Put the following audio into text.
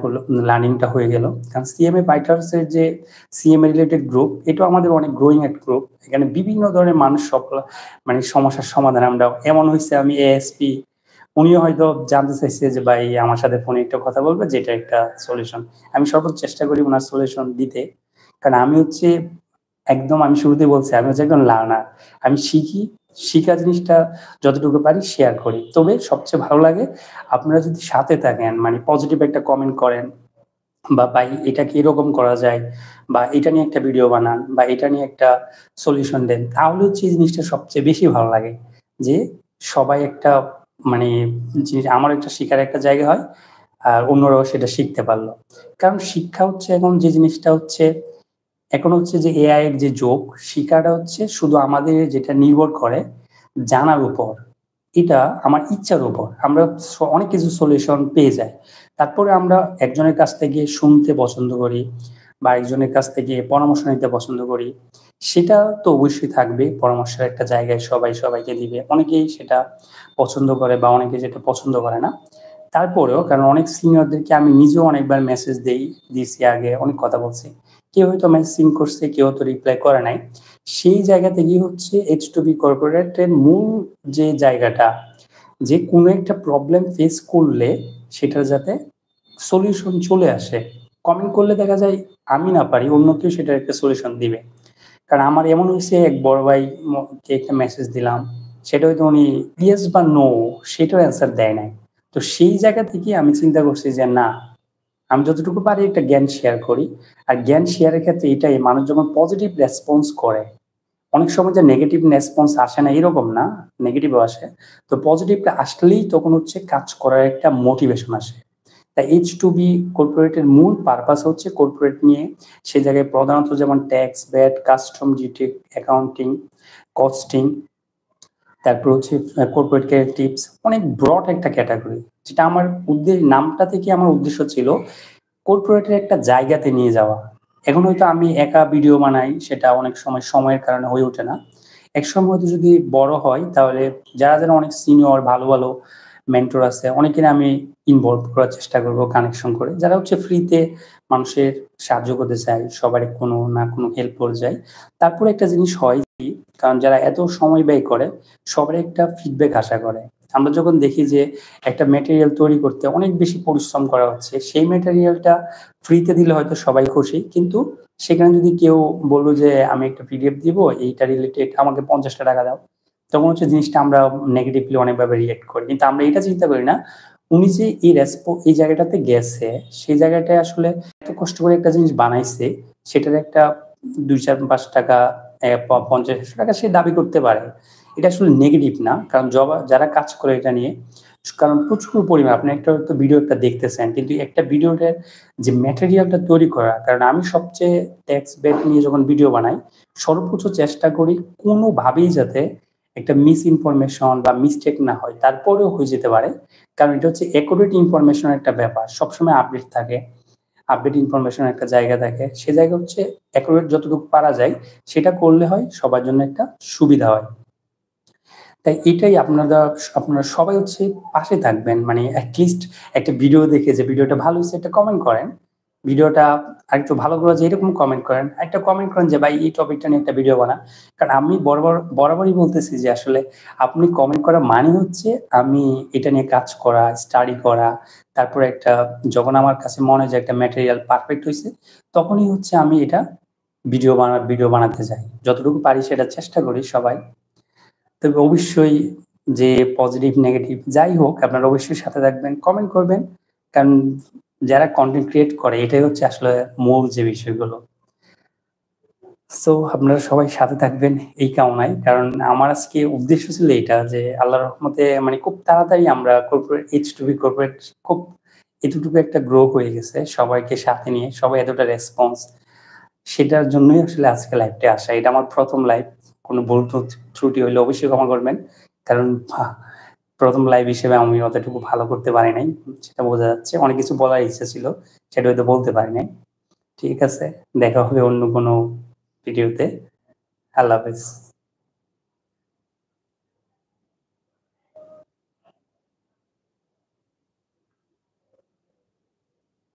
হলো, লার্নিংটা হয়ে গেল। কারণ সিএমএ ফাইটার্স এর যে সিএমএ রিলেটেড গ্রুপ, এটাও আমাদের অনেক গ্রোইং একটা গ্রুপ। এখানে বিভিন্ন ধরনের মানুষ মানে সমস্যার সমাধান আমরা এমন হইছে আমি এএসপি উনিও হয়তো জানতে চাইছে যে ভাই আমার সাথে ফোনে একটা কথা বলবে যেটা একটা সলিউশন। আমি সর্বোচ্চ চেষ্টা করি উনার সলিউশন দিতে। কারণ আমি হচ্ছে একদম আমি শুরুতেই বলছি আমি হচ্ছে একজন লার্নার। আমি শিখি, শিখা জিনিসটা যতটুকু পারি শেয়ার করি। তবে সবচেয়ে ভালো লাগে আপনারা যদি সাথে থাকেন মানে পজিটিভ একটা কমেন্ট করেন বা ভাই এটাকে এরকম করা যায় বা এটা নিয়ে একটা ভিডিও বানান বা এটা নিয়ে একটা সলিউশন দেন। তাহলে হচ্ছে এই জিনিসটা সবচেয়ে বেশি ভালো লাগে। যে সবাই একটা মানে জিনিস আমার একটা শিখার একটা জায়গা হয় আর অন্যরাও সেটা শিখতে পারল। কারণ শিক্ষা হচ্ছে এখন যে জিনিসটা হচ্ছে এখন হচ্ছে যে এআই এর যে যুগ, শিখাটা হচ্ছে শুধু আমাদের যেটা নির্ভর করে জানার উপর। এটা আমার ইচ্ছার উপর। আমরা অনেক কিছু সলিউশন পেয়ে যাই। তারপরে আমরা একজনের কাছ থেকে শুনতে পছন্দ করি বা একজনের কাছ থেকে পরামর্শ নিতে পছন্দ করি। সেটা তো অবশ্যই থাকবে। পরামর্শের একটা জায়গায় সবাই সবাইকে দিবে। অনেকেই সেটা পছন্দ করে বা অনেকে যেটা পছন্দ করে না। তারপরেও কারণ অনেক সিনিয়রদেরকে আমি নিজেও অনেকবার মেসেজ দিছি আগে, অনেক কথা বলছি। কেউ হয়তো মেসেজিং করছে, কেউ হয়তো রিপ্লাই করে নাই। সেই জায়গা থেকেই হচ্ছে H2B কর্পোরেটের মূল যে জায়গাটা, যে কোনো একটা প্রবলেম ফেস করলে সেটার যাতে সলিউশন চলে আসে। কমেন্ট করলে দেখা যায় আমি না পারি অন্য কেউ সেটার একটা সলিউশন দিবে। কারণ আমার এমন হইছে এক বড় ভাই কে একটা মেসেজ দিলাম, সেটা হয়তো উনি ইয়েস বা নো সেটাও অ্যান্সার দেয় নাই। তো সেই জায়গা থেকে আমি চিন্তা করছি যে না, আমি যতটুকু পারি একটা জ্ঞান শেয়ার করি। আর জ্ঞান শেয়ারের ক্ষেত্রে এটাই মানুষ যখন পজিটিভ রেসপন্স করে, অনেক সময় যে নেগেটিভ রেসপন্স আসে না এরকম না, নেগেটিভও আসে। তো পজিটিভটা আসলেই তখন হচ্ছে কাজ করার একটা মোটিভেশন আসে। তাই H2B কর্পোরেটের মূল পারপাস হচ্ছে কর্পোরেট নিয়ে সে জায়গায় প্রধানত যেমন tax, VAT, custom duty, accounting, costing, তারপর হচ্ছে কর্পোরেট কেয়ার টিপস, অনেক ব্রড একটা ক্যাটাগরি। যেটা আমার নামটা থেকে আমার উদ্দেশ্য ছিল কর্পোরেটের একটা জায়গাতে নিয়ে যাওয়া। এখন হয়তো আমি একা ভিডিও বানাই, সেটা অনেক সময় সময়ের কারণে হয়ে ওঠে না। একসময় হয়তো যদি বড় হয় তাহলে যারা যারা অনেক সিনিয়র ভালো ভালো মেন্টর আছে অনেকের আমি ইনভলভ করার চেষ্টা করব কানেকশন করে, যারা হচ্ছে ফ্রিতে মানুষের সাহায্য করতে চায়, সবার কোনো না কোনো হেল্প করে যায়। তারপরে একটা জিনিস হয় কি, কারণ যারা এত সময় ব্যয় করে সবার একটা ফিডব্যাক আশা করে। আমরা যখন দেখি যে একটা ম্যাটেরিয়াল তৈরি করতে অনেক বেশি পরিশ্রম করা হচ্ছে, সেই ম্যাটেরিয়ালটা ফ্রিতে দিলে হয়তো সবাই খুশি। কিন্তু সেখানে যদি কেউ বলল যে আমি একটা পিডিএফ দিব এইটা রিলেটেড আমাকে 50টা টাকা দাও, তখন হচ্ছে জিনিসটা আমরা নেগেটিভলি অনেকভাবে রিয়েক্ট করি। কিন্তু আমরা এটা চিন্তা করি না উনি যে এই জায়গাটাতে গেছে, সেই জায়গাটায় আসলে এত কষ্ট করে একটা জিনিস বানাইছে, সেটার একটা 2, 4, 5 টাকা 50, 100 টাকা সে দাবি করতে পারে। এটা আসলে নেগেটিভ না। কারণ যারা কাজ করে এটা নিয়ে, কারণ প্রচুর পরিমাণ আপনি একটা হয়তো ভিডিও একটা দেখতেছেন কিন্তু একটা ভিডিওটার যে ম্যাটেরিয়ালটা তৈরি করা, কারণ আমি সবচেয়ে ট্যাক্স ব্যাক নিয়ে যখন ভিডিও বানাই সর্বোচ্চ চেষ্টা করি কোনোভাবেই যাতে একটা মিস ইনফরমেশন বা মিস্টেক না হয়। তারপরেও হয়ে যেতে পারে, কারণ এটা হচ্ছে অ্যাকুরেট ইনফরমেশনের একটা ব্যাপার, সবসময় আপডেট থাকে, আপডেট ইনফরমেশন একটা জায়গা থাকে। সে জায়গা হচ্ছে অ্যাকুরেট যতটুকু পারা যায় সেটা করলে হয় সবার জন্য একটা সুবিধা হয়। তাই এটাই আপনারা সবাই হচ্ছে পাশে থাকবেন। মানে এটলিস্ট একটা ভিডিও দেখে যে ভিডিওটা ভালো হইছে একটা কমেন্ট করেন। ভিডিওটা আরেকটু ভালো করা যায় এরকম কমেন্ট করেন। একটা কমেন্ট করেন যে ভাই এই টপিকটা নিয়ে একটা ভিডিও বানা। কারণ আমি বরাবরই বলতেছি যে আসলে আপনি কমেন্ট করা মানে হচ্ছে আমি এটা নিয়ে কাজ করা, স্টাডি করা, তারপরে একটা যখন আমার কাছে মনে হয় যে একটা ম্যাটেরিয়াল পারফেক্ট হইছে, তখনই হচ্ছে আমি এটা ভিডিও বানাতে যাই। যতটুকু পারি সেটা চেষ্টা করি সবাই। তবে অবশ্যই যে পজিটিভ নেগেটিভ যাই হোক আপনারা অবশ্যই সাথে থাকবেন, কমেন্ট করবেন। কারণ যারা কনটেন্ট ক্রিয়েট করে এটাই হচ্ছে আসলে মূল যে বিষয়গুলো। সো আপনারা সবাই সাথে থাকবেন এই কামনায়। কারণ আমার আজকে উদ্দেশ্য ছিল এটা যে আল্লাহর রহমতে মানে খুব তাড়াতাড়ি আমরা H2B কর্পোরেট খুব এতটুকু একটা গ্রো হয়ে গেছে সবাইকে সাথে নিয়ে, সবাই এতটা রেসপন্স, সেটার জন্যই আসলে আজকে লাইভটা আসা। এটা আমার ১ম লাইভ। কোনো ভুল ত্রুটি হইলে অবশ্যই ক্ষমা করবেন। কারণ ১ম লাইভ হিসেবে আমি অতটুকু ভালো করতে পারি নাই। সেটা বোঝা যাচ্ছে। অনেক কিছু বলার ইচ্ছা ছিল। সেটা হয়তো বলতে পারি নাই। ঠিক আছে। দেখা হবে অন্য কোনো ভিডিওতে। আল্লাহ হাফেজ।